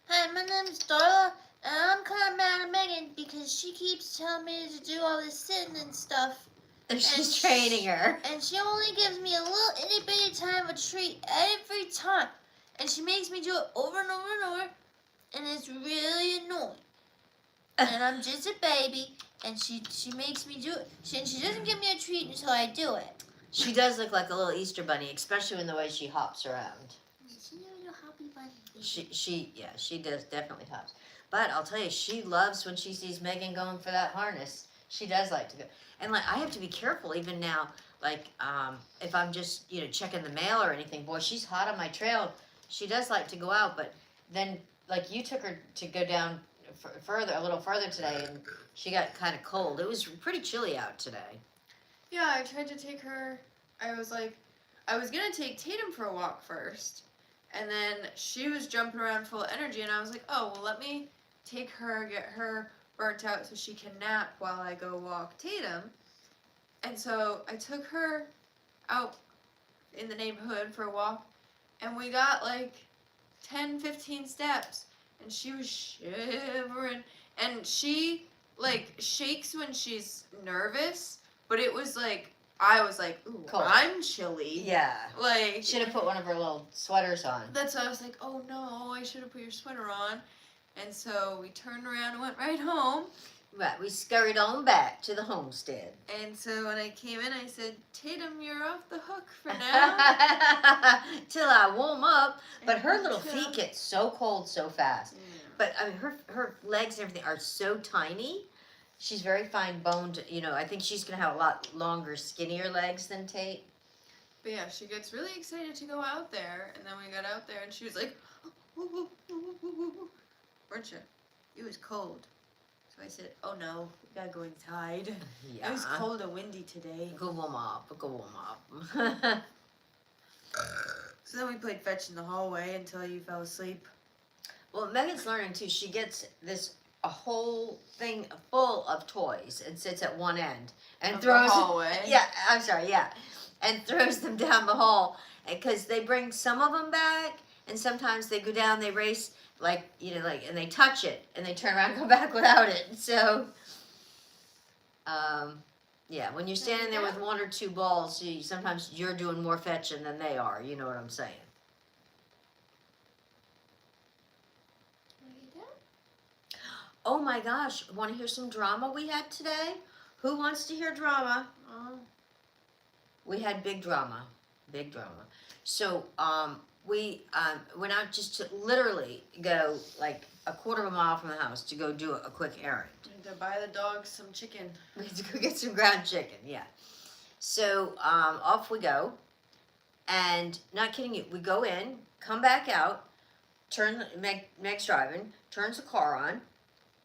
Hi, my name's Darla, and I'm kind of mad at Megan because she keeps telling me to do all this sitting and stuff. And she's And training her. And she only gives me a little itty bitty time of a treat every time. And she makes me do it over and over and over. And it's really annoying. And I'm just a baby. And she makes me do it. She doesn't give me a treat until I do it. She does look like a little Easter bunny, especially in the way she hops around. She knows you're happy bunny. She does definitely hops. But I'll tell you, she loves when she sees Megan going for that harness. She does like to go. And like, I have to be careful even now. Like, if I'm just, checking the mail or anything, boy, she's hot on my trail. She does like to go out, but then, like, you took her to go down a little further today, and she got kind of cold. It was pretty chilly out today. Yeah, I tried to take her. I was going to take Tatum for a walk first. And then she was jumping around full of energy, and I was like, oh, well, let me take her, get her burnt out so she can nap while I go walk Tatum. And so I took her out in the neighborhood for a walk, and we got like 10, 15 steps, and she was shivering, and she like shakes when she's nervous, but it was like, I was like, ooh, Cold. I'm chilly. Yeah. Like, Should have put one of her little sweaters on. that's why I was like, oh no, I should have put your sweater on. And so we turned around and went right home. Right, we scurried on back to the homestead. And so when I came in, I said, Tatum, you're off the hook for now. Till I warm up. But her little Until- feet get so cold so fast. Yeah. But I mean, her legs and everything are so tiny She's very fine boned. You know, I think she's gonna have a lot longer, skinnier legs than Tate. But yeah, she gets really excited to go out there, and then we got out there, and she was like, weren't you? It was cold. So I said, oh no, we gotta go inside. Yeah. It was cold and windy today. Go warm up. Go warm up. So then we played fetch in the hallway until you fell asleep. Well, Megan's learning too. She gets a whole thing full of toys and sits at one end and Of throws. the hallway. Yeah, I'm sorry. Yeah, and throws them down the hall because they bring some of them back, and sometimes they go down. They race like and they touch it and they turn around and go back without it. So, yeah, when you're standing there with one or two balls, sometimes you're doing more fetching than they are. You know what I'm saying? Oh my gosh, want to hear some drama we had today? Who wants to hear drama? We had big drama. Big drama. So, we went out just to literally go like a quarter of a mile from the house to go do a quick errand. To buy the dogs some chicken. We had to go get some ground chicken, yeah. So, off we go. And not kidding you, we go in, come back out, Meg's driving, turns the car on,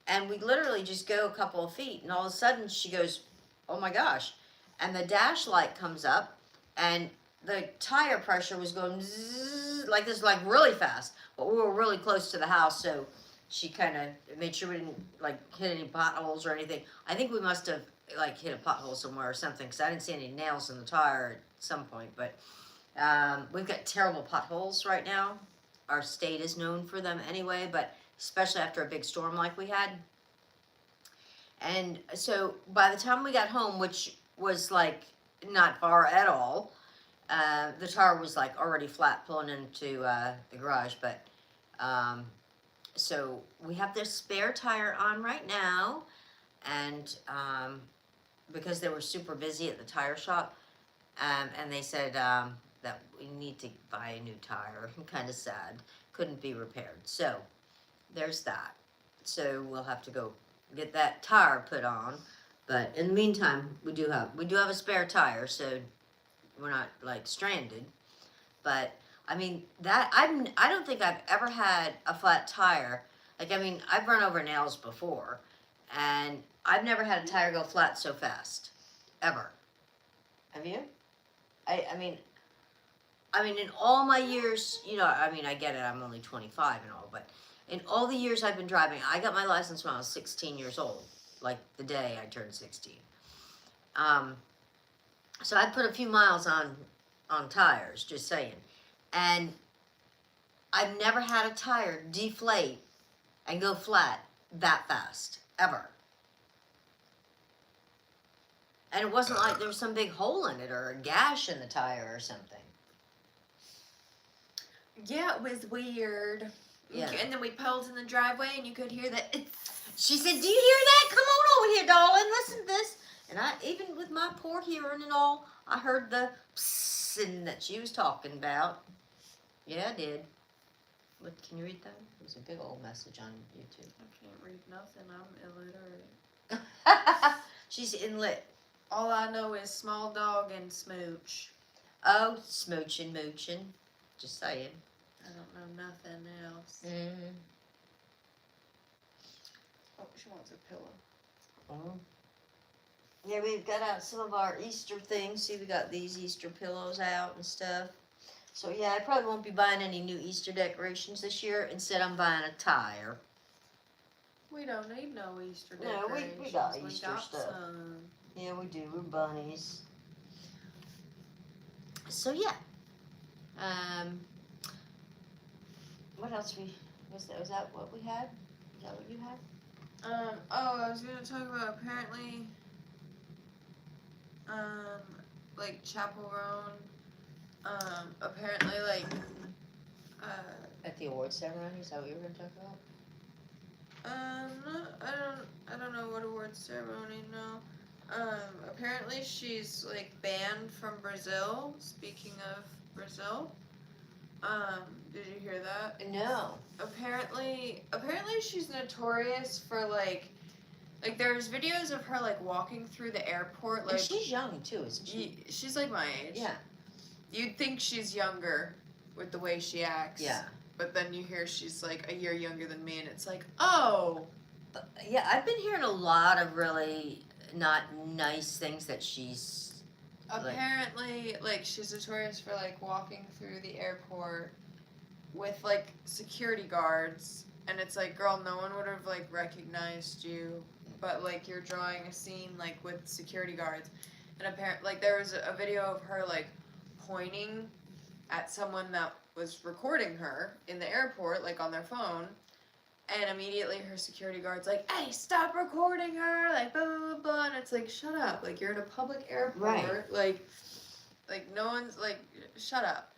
and we literally just go a couple of feet, and all of a sudden she goes, oh my gosh. And the dash light comes up, and the tire pressure was going zzz, like this, like really fast. But we were really close to the house, so she kind of made sure we didn't like hit any potholes or anything. I think we must have like hit a pothole somewhere or something, because I didn't see any nails in the tire at some point. But we've got terrible potholes right now. Our state is known for them anyway, but especially after a big storm like we had. And so by the time we got home, which was like not far at all, the tire was like already flat pulling into the garage. But so we have this spare tire on right now, and because they were super busy at the tire shop, and they said that we need to buy a new tire. I'm kind of sad. Couldn't be repaired. So there's that. So we'll have to go get that tire put on. But in the meantime, we do have a spare tire, so we're not like stranded. But I mean I don't think I've ever had a flat tire. Like, I mean, I've run over nails before, and I've never had a tire go flat so fast, ever. Have you? I mean, in all my years, I mean, I get it, I'm only 25 and all, but in all the years I've been driving, I got my license when I was 16 years old, like the day I turned 16. So I put a few miles on tires, just saying. And I've never had a tire deflate and go flat that fast, ever. And it wasn't like there was some big hole in it or a gash in the tire or something. Yeah, it was weird. Yeah. And then we pulled in the driveway, and you could hear that. She said, do you hear that? Come on over here, darling. Listen to this. And I, even with my poor hearing and all, I heard the psing that she was talking about. Yeah, I did. What, can you read that? It was a big old message on YouTube. I can't read nothing. I'm illiterate. She's inlit. All I know is small dog and smooch. Oh, smooching, mooching. Just saying. I don't know nothing else. Mm-hmm. Oh, she wants a pillow. Oh. Yeah, we've got out some of our Easter things. See, we got these Easter pillows out and stuff. So, yeah, I probably won't be buying any new Easter decorations this year. Instead, I'm buying a tire. We don't need no Easter No, decorations. we got Easter stuff. Some. Yeah, we do. We're bunnies. So, yeah. What else was that what we had? Is that what you had? Oh, I was gonna talk about apparently, like Chapel Roan, apparently like, At the award ceremony, is that what you were going to talk about? I don't know what award ceremony, no. Apparently she's like banned from Brazil, speaking of Brazil. Did you hear that? No. Apparently she's notorious for like Like, there's videos of her, like, walking through the airport, like... And she's young, too, isn't she? She's, like, my age. Yeah. You'd think she's younger with the way she acts. Yeah. But then you hear she's, like, a year younger than me, and it's like, oh! Yeah, I've been hearing a lot of really not nice things that she's... Apparently, like, she's notorious for, like, walking through the airport with, like, security guards. And it's like, girl, no one would have, like, recognized you. But, like, you're drawing a scene, like, with security guards. And apparently, like, there was a video of her, like, pointing at someone that was recording her in the airport, like, on their phone. And immediately her security guard's like, hey, stop recording her, like, blah, blah, blah, blah. And it's like, shut up. Like, you're at a public airport. Right. Like, no one's, like, shut up.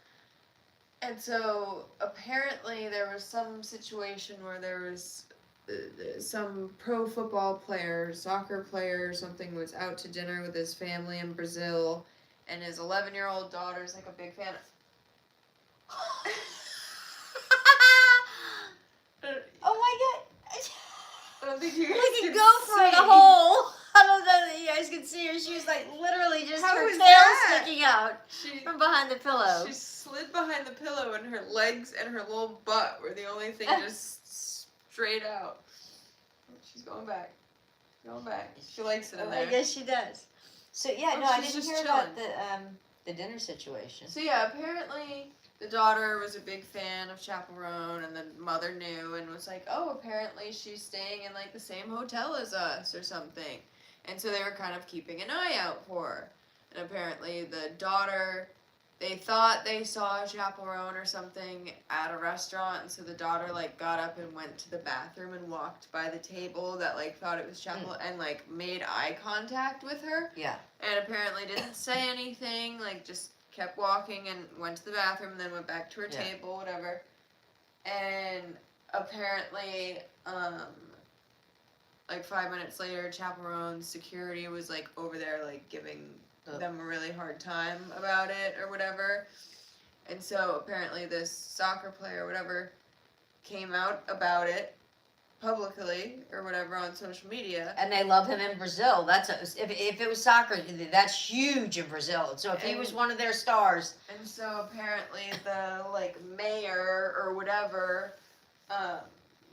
And so, apparently, there was some situation where there was some pro football player, soccer player or something was out to dinner with his family in Brazil, and his 11-year-old daughter's, like, a big fan of... Oh my god! I don't think you guys We can could go for see. the whole. I don't know that you guys can see her. She was like literally just How her is tail that? sticking out She from behind the pillow. slid behind the pillow, and her legs and her little butt were the only thing just straight out. She's going back. Going back. She likes it in there. I guess she does. So yeah, Oh, no, I she's didn't just hear about the dinner situation. So yeah, apparently the daughter was a big fan of Chaperone, and the mother knew and was like, oh, apparently she's staying in, like, the same hotel as us or something. And so they were kind of keeping an eye out for her. And apparently the daughter, they thought they saw a Chaperone or something at a restaurant, and so the daughter, like, got up and went to the bathroom and walked by the table that, like, thought it was Chaperone and, like, made eye contact with her. Yeah. And apparently didn't say anything, like, just kept walking and went to the bathroom and then went back to her table, whatever. And apparently, like 5 minutes later, Chaperone's security was, like, over there, like, giving them a really hard time about it or whatever. And so apparently this soccer player or whatever came out about it publicly or whatever on social media. And they love him in Brazil. If it was soccer, that's huge in Brazil. So if he was one of their stars. And so apparently the, like, mayor or whatever,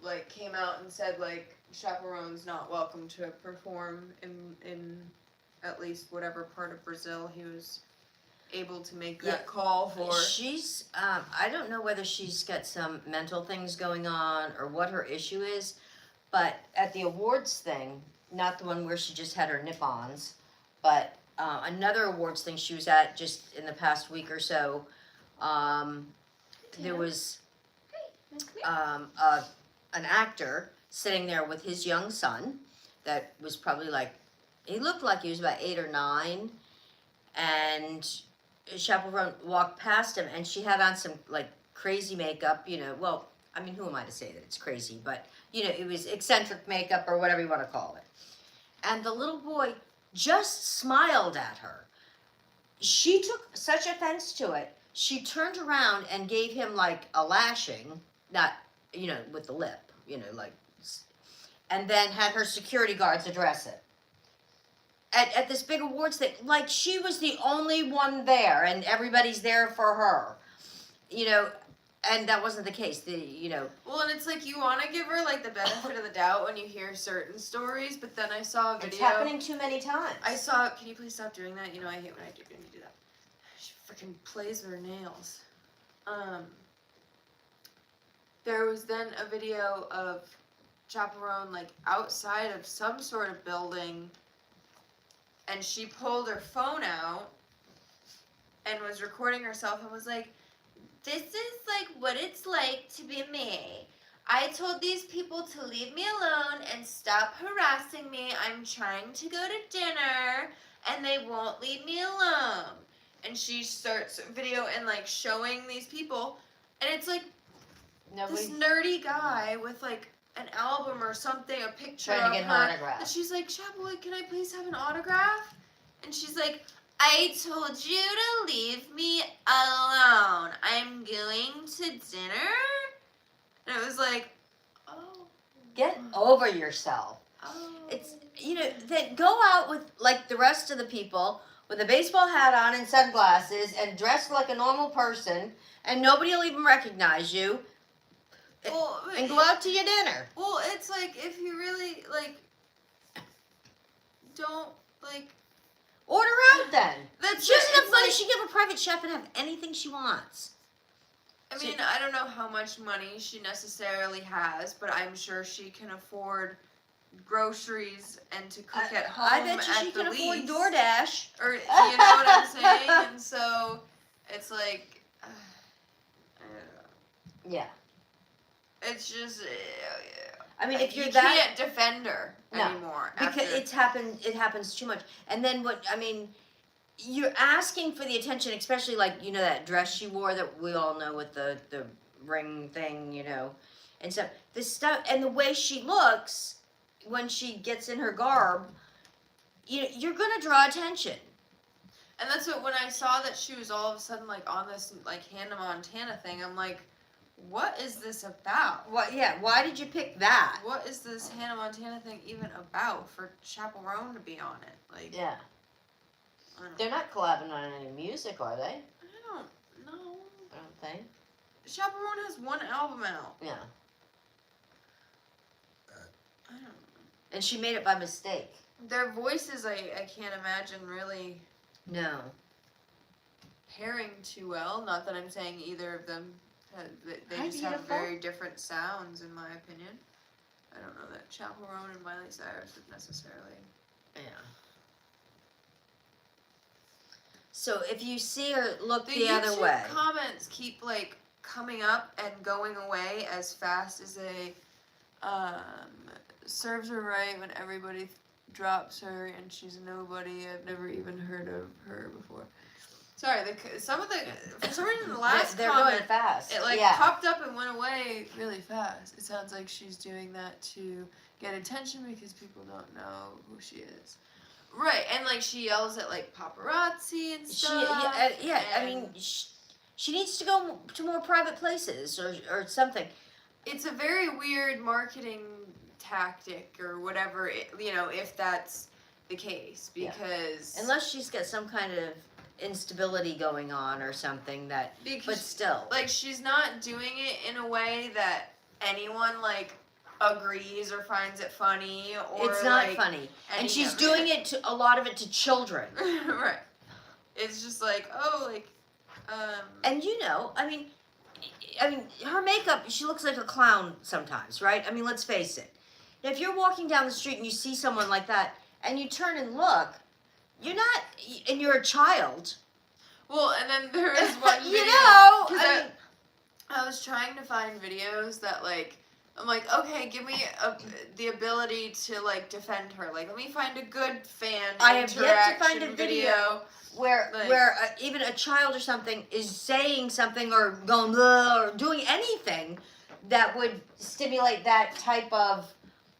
like, came out and said, like, Chaperone's not welcome to perform in at least whatever part of Brazil he was able to make that call for. She's, I don't know whether she's got some mental things going on or what her issue is, but at the awards thing, not the one where she just had her nip-ons, but another awards thing she was at just in the past week or so, there was an actor sitting there with his young son that was probably like, he looked like he was about 8 or 9, and Chaperone walked past him, and she had on some, like, crazy makeup, you know, well, I mean, who am I to say that it's crazy, but, you know, it was eccentric makeup or whatever you want to call it. And the little boy just smiled at her. She took such offense to it, she turned around and gave him, like, a lashing, not, you know, with the lip, you know, like, and then had her security guards address it. At this big awards thing, like, she was the only one there, and everybody's there for her, you know, and that wasn't the case. Well, and it's like you want to give her, like, the benefit of the doubt when you hear certain stories, but then I saw a video. It's happening too many times. Can you please stop doing that? You know, I hate when I do that. She freaking plays with her nails. There was then a video of Chaperone, like, outside of some sort of building, and she pulled her phone out and was recording herself and was like, this is, like, what it's like to be me. I told these people to leave me alone and stop harassing me. I'm trying to go to dinner, and they won't leave me alone. And she starts video and, like, showing these people, and it's like this nerdy guy with, like, an album or something, a picture trying to get of her, an autograph. and she's like, Chaperone, can I please have an autograph? And she's like, I told you to leave me alone. I'm going to dinner. And it was like, oh. Get over yourself. Oh. It's, that go out with, like the rest of the people, with a baseball hat on and sunglasses and dressed like a normal person, and nobody will even recognize you, and go out to your dinner. Well, it's like, if you really, like, don't, like... Order out then. She has enough money, she can have a private chef and have anything she wants. I mean, I don't know how much money she necessarily has, but I'm sure she can afford groceries and to cook at home. I bet you she can afford DoorDash. Or, you know what I'm saying? And so, it's like, I don't know. Yeah. It's just, I mean, if you're you that... can't defend her anymore. Because it happens too much. And then you're asking for the attention, especially like, that dress she wore that we all know with the ring thing, and stuff. This stuff, and the way she looks when she gets in her garb, you're going to draw attention. And that's what, when I saw that she was all of a sudden like on this like Hannah Montana thing, I'm like, what is this about? What? Yeah, why did you pick that? What is this Hannah Montana thing even about for Chaperone to be on it? Like, yeah. They're not collabing on any music, are they? I don't know. I don't think. Chaperone has one album out. Yeah. I don't know. And she made it by mistake. Their voices, I can't imagine really No. pairing too well. Not that I'm saying either of them. They Hi, just have beautiful. very different sounds, in my opinion. I don't know that Chaperone and Miley Cyrus would necessarily. Yeah. So if you see her look the YouTube other way. Comments keep like coming up and going away as fast as they serves her right when everybody drops her and she's a nobody. I've never even heard of her before. Sorry, for some reason the last they're comment, going fast. it like yeah. popped up and went away really fast. It sounds like she's doing that to get attention because people don't know who she is. Right, and like she yells at like paparazzi and stuff. I mean, she needs to go to more private places or something. It's a very weird marketing tactic or whatever, if that's the case, because unless she's got some kind of instability going on or something but still, like, she's not doing it in a way that anyone like agrees or finds it funny, or it's not like, funny, and she's doing a lot of it to children. Right. It's just like, and I mean her makeup, she looks like a clown sometimes, right? I mean, let's face it. Now, if you're walking down the street and you see someone like that and you turn and look, and you're a child. Well, and then there is one video. I was trying to find videos that like, I'm like, okay, give me the ability to like defend her. Like, let me find a good fan I have yet to find a video where even a child or something is saying something or going blah, or doing anything that would stimulate that type of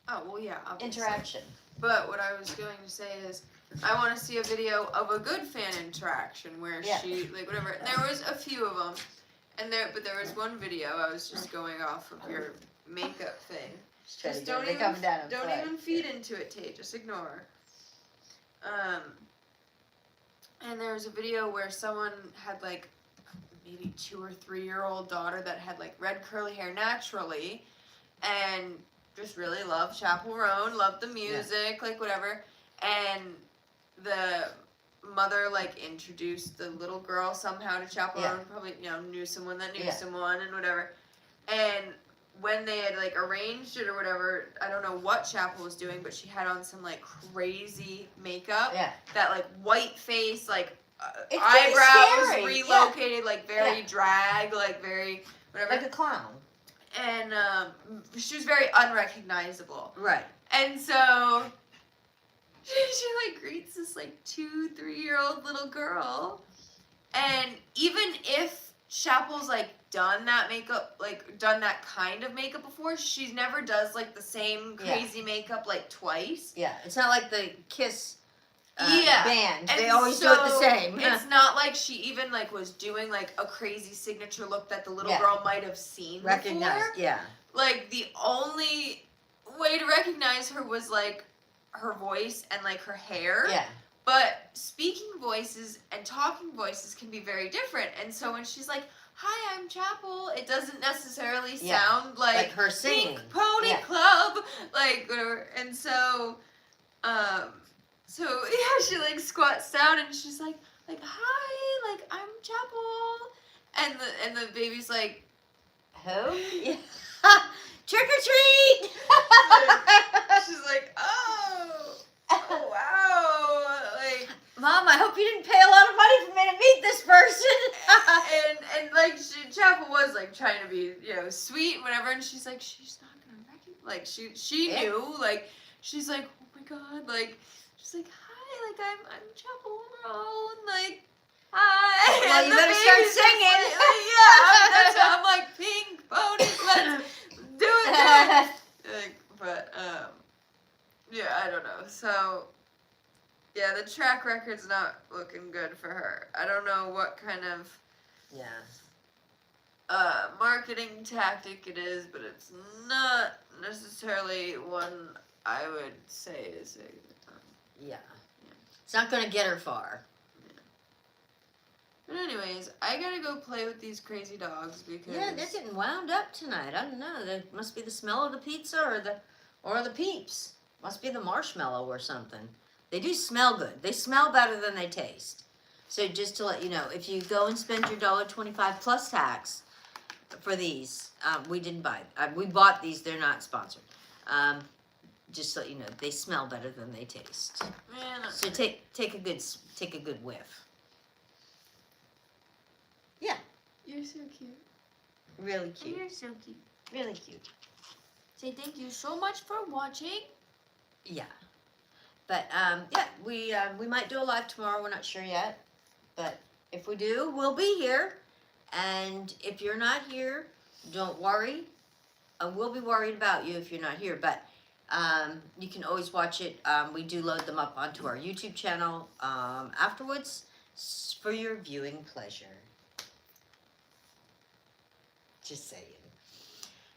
obviously. interaction. But what I was going to say is, I want to see a video of a good fan interaction where she, like, whatever. There was a few of them, but there was one video. I was just going off of your makeup thing. Just don't even feed into it, Tate. Just ignore. And there was a video where someone had like maybe 2 or 3 year old daughter that had like red curly hair naturally, and just really loved Chaperone, loved the music, like whatever, and the mother like introduced the little girl somehow to Chaperone, probably knew someone that knew someone and whatever, and when they had like arranged it or whatever, I don't know what Chapel was doing, but she had on some like crazy makeup, that like white face, like eyebrows relocated, like very drag, like very whatever, like a clown. And she was very unrecognizable. Right. And so she like greets this like 2-3 year old little girl. And even if Chapel's like done that kind of makeup before, she never does like the same crazy makeup like twice. Yeah. It's not like the Kiss band. And they always do it the same. It's not like she even like was doing like a crazy signature look that the little girl might have seen before. Yeah. Like the only way to recognize her was like her voice and like her hair. Yeah. But speaking voices and talking voices can be very different. And so when she's like, "Hi, I'm Chapel," it doesn't necessarily sound like her singing. Pink Pony Club, like whatever. And so, so yeah, she like squats down and she's like, "Hi, like I'm Chapel," and the baby's like, "Who? Yeah. Trick or treat!" She's like, "Oh, wow!" Like, Mom, I hope you didn't pay a lot of money for me to meet this person. and like Chapel was like trying to be, you know, sweet and whatever, and she's like, she's not gonna recognize. Like she knew. Like she's like, "Oh my god!" Like she's like, "Hi, like I'm Chapel Monroe," and like, "Hi." Well, you better start singing. Yeah, that's how I'm like, "Pink Pony, let's do it." Like, but yeah, I don't know. So. Yeah, the track record's not looking good for her. I don't know what kind of marketing tactic it is, but it's not necessarily one I would say is yeah. It's not gonna get her far. Yeah. But anyways, I gotta go play with these crazy dogs because they're getting wound up tonight. I don't know. That must be the smell of the pizza or the Peeps. Must be the marshmallow or something. They do smell good. They smell better than they taste. So just to let you know, if you go and spend your $1.25 plus tax for these, we didn't buy. We bought these. They're not sponsored. Just to let you know, they smell better than they taste. Man, so take a good whiff. Yeah. You're so cute. Really cute. You're so cute. Really cute. Say thank you so much for watching. Yeah. But, yeah, we might do a live tomorrow. We're not sure yet. But if we do, we'll be here. And if you're not here, don't worry. We'll be worried about you if you're not here. But you can always watch it. We do load them up onto our YouTube channel afterwards for your viewing pleasure. Just saying.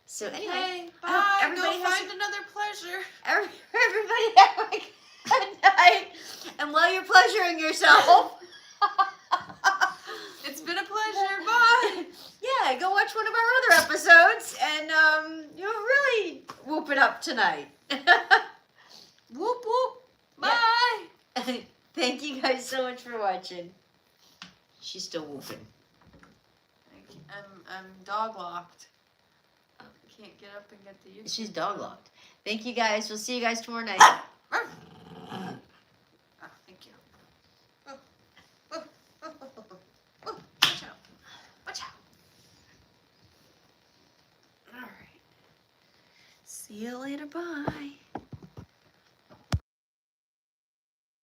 So anyway, hey, bye. Everybody Go find another pleasure. Everybody have a good night. And while you're pleasuring yourself, it's been a pleasure. Bye. Yeah, go watch one of our other episodes, and you'll really whoop it up tonight. Whoop whoop. Bye. Yeah. Thank you guys so much for watching. She's still whooping. I'm dog locked. I can't get up and get the YouTube. She's dog locked. Thank you guys. We'll see you guys tomorrow night. Oh, thank you. Watch out. Watch out. All right. See you later. Bye.